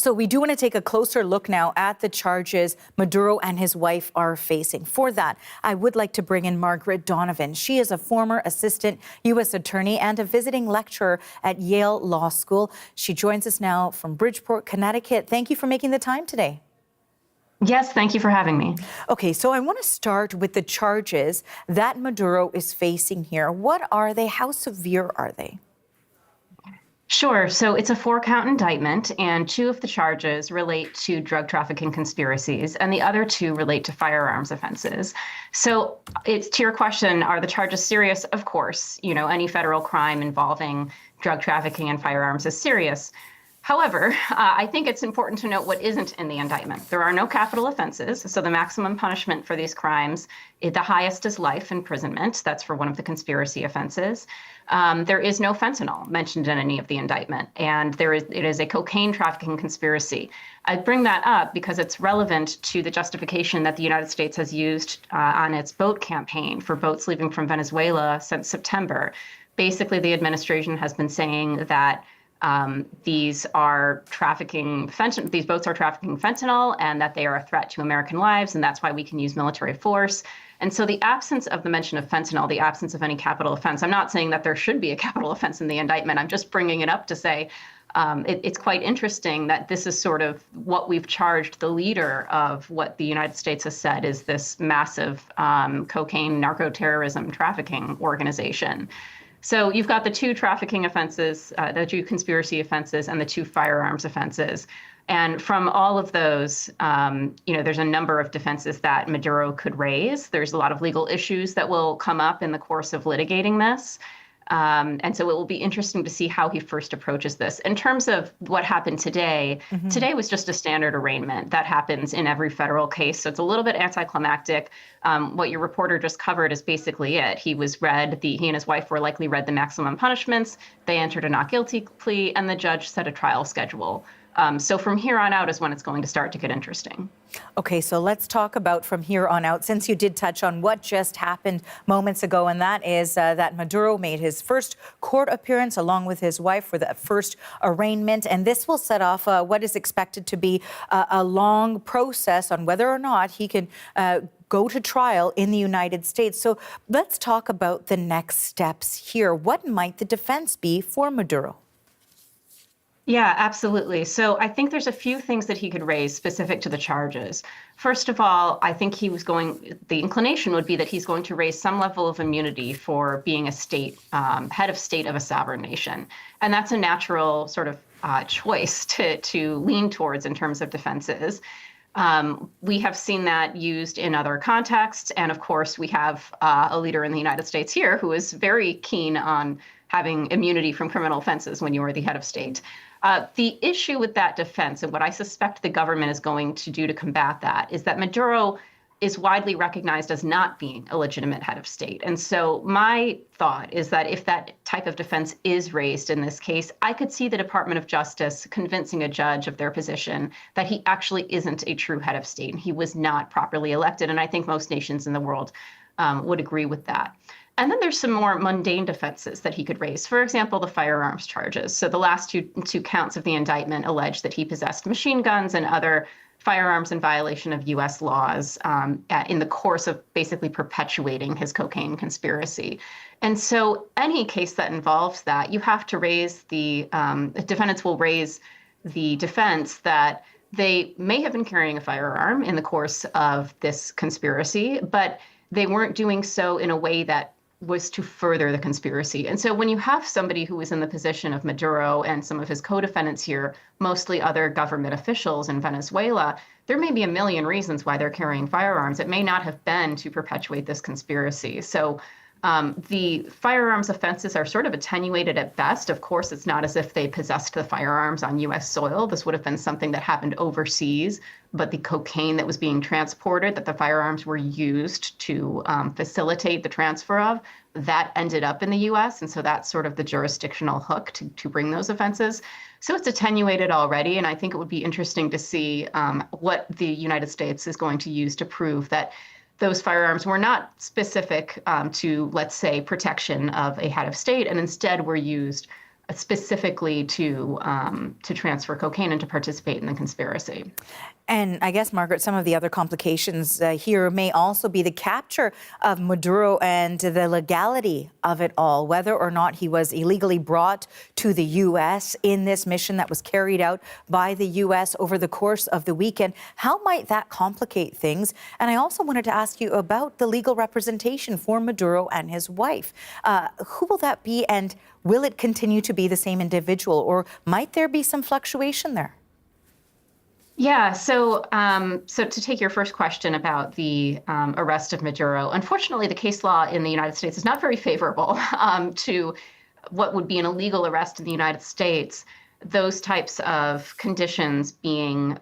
So we do want to take a closer look now at the charges Maduro and his wife are facing. For that, I would like to bring in Margaret Donovan. She is a former assistant U.S. attorney and a visiting lecturer at Yale Law School. She joins us now from Bridgeport, Connecticut. Thank you for making the time today. Yes, thank you for having me. Okay, so I want to start with the charges that Maduro is facing here. What are they? How severe are they? Sure. So it's a 4-count indictment, and 2 of the charges relate to drug trafficking conspiracies, and the other 2 relate to firearms offenses. So it's to your question, are the charges serious? Of course, any federal crime involving drug trafficking and firearms is serious. However, I think it's important to note what isn't in the indictment. There are no capital offenses, so the maximum punishment for these crimes, the highest is life imprisonment. That's for one of the conspiracy offenses. There is no fentanyl mentioned in any of the indictment, and it is a cocaine trafficking conspiracy. I bring that up because it's relevant to the justification that the United States has used on its boat campaign for boats leaving from Venezuela since September. Basically, the administration has been saying that these boats are trafficking fentanyl, and that they are a threat to American lives, and that's why we can use military force. And so the absence of the mention of fentanyl, the absence of any capital offense, I'm not saying that there should be a capital offense in the indictment. I'm just bringing it up to say it's quite interesting that this is sort of what we've charged the leader of what the United States has said is this massive cocaine narco-terrorism trafficking organization. So you've got the 2 trafficking offenses, the 2 conspiracy offenses, and the 2 firearms offenses. And from all of those, there's a number of defenses that Maduro could raise. There's a lot of legal issues that will come up in the course of litigating this. And so it will be interesting to see how he first approaches this. In terms of what happened today, today was just a standard arraignment that happens in every federal case. So it's a little bit anticlimactic. What your reporter just covered is basically it. He and his wife were likely read the maximum punishments. They entered a not guilty plea, and the judge set a trial schedule. So from here on out is when it's going to start to get interesting. Okay, so let's talk about from here on out, since you did touch on what just happened moments ago, and that is that Maduro made his first court appearance along with his wife for the first arraignment, and this will set off what is expected to be a long process on whether or not he can go to trial in the United States. So let's talk about the next steps here. What might the defense be for Maduro? Yeah, absolutely. So I think there's a few things that he could raise specific to the charges. First of all, I think the inclination would be that he's going to raise some level of immunity for being a head of state of a sovereign nation. And that's a natural sort of choice to lean towards in terms of defenses. We have seen that used in other contexts. And of course, we have a leader in the United States here who is very keen on having immunity from criminal offenses when you are the head of state. The issue with that defense, and what I suspect the government is going to do to combat that, is that Maduro is widely recognized as not being a legitimate head of state. And so my thought is that if that type of defense is raised in this case, I could see the Department of Justice convincing a judge of their position that he actually isn't a true head of state and he was not properly elected. And I think most nations in the world would agree with that. And then there's some more mundane defenses that he could raise. For example, the firearms charges. So the last two counts of the indictment allege that he possessed machine guns and other firearms in violation of U.S. laws in the course of basically perpetuating his cocaine conspiracy. And so any case that involves that, you have to raise the defendants will raise the defense that they may have been carrying a firearm in the course of this conspiracy, but they weren't doing so in a way that was to further the conspiracy. And so when you have somebody who is in the position of Maduro and some of his co-defendants here, mostly other government officials in Venezuela, there may be a million reasons why they're carrying firearms. It may not have been to perpetuate this conspiracy. So the firearms offenses are sort of attenuated at best. Of course, it's not as if they possessed the firearms on U.S. soil. This would have been something that happened overseas, but the cocaine that was being transported, that the firearms were used to facilitate the transfer of, that ended up in the U.S. And so that's sort of the jurisdictional hook to bring those offenses. So it's attenuated already. And I think it would be interesting to see what the United States is going to use to prove that those firearms were not specific to, let's say, protection of a head of state, and instead were used specifically to transfer cocaine and to participate in the conspiracy. And I guess, Margaret, some of the other complications here may also be the capture of Maduro and the legality of it all, whether or not he was illegally brought to the U.S. in this mission that was carried out by the U.S. over the course of the weekend. How might that complicate things? And I also wanted to ask you about the legal representation for Maduro and his wife. Who will that be, and will it continue to be the same individual, or might there be some fluctuation there? Yeah, so to take your first question about the arrest of Maduro, unfortunately, the case law in the United States is not very favorable to what would be an illegal arrest in the United States. Those types of conditions being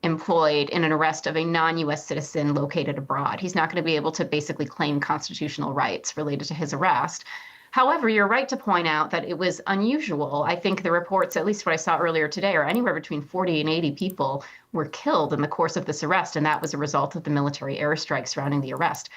employed in an arrest of a non-U.S. citizen located abroad. He's not going to be able to basically claim constitutional rights related to his arrest. However, you're right to point out that it was unusual. I think the reports, at least what I saw earlier today, are anywhere between 40 and 80 people were killed in the course of this arrest, and that was a result of the military airstrike surrounding the arrest.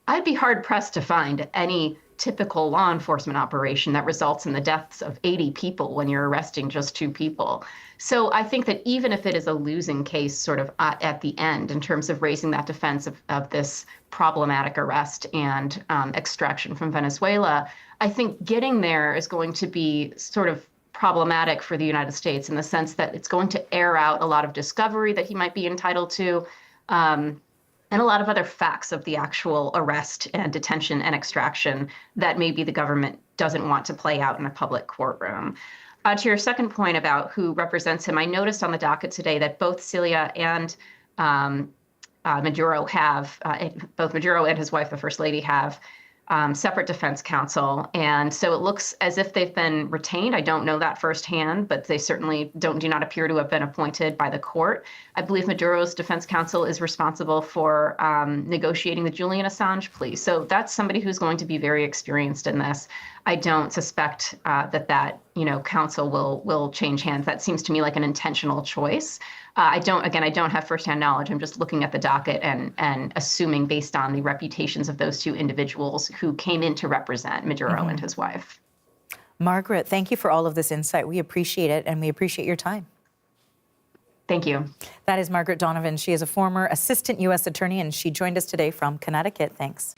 I'd be hard-pressed to find any typical law enforcement operation that results in the deaths of 80 people when you're arresting just 2 people. So I think that even if it is a losing case sort of at the end in terms of raising that defense of this problematic arrest and extraction from Venezuela, I think getting there is going to be sort of problematic for the United States in the sense that it's going to air out a lot of discovery that he might be entitled to, and a lot of other facts of the actual arrest and detention and extraction that maybe the government doesn't want to play out in a public courtroom. To your second point about who represents him, I noticed on the docket today that both Celia and Maduro have, both Maduro and his wife, the First Lady, have separate defense counsel. And so it looks as if they've been retained. I don't know that firsthand, but they certainly do not appear to have been appointed by the court. I believe Maduro's defense counsel is responsible for negotiating the Julian Assange plea. So that's somebody who's going to be very experienced in this. I don't suspect that counsel will change hands. That seems to me like an intentional choice. I don't have firsthand knowledge. I'm just looking at the docket and assuming based on the reputations of those 2 individuals who came in to represent Maduro and his wife. Margaret, thank you for all of this insight. We appreciate it, and we appreciate your time. Thank you. That is Margaret Donovan. She is a former assistant U.S. attorney, and she joined us today from Connecticut. Thanks.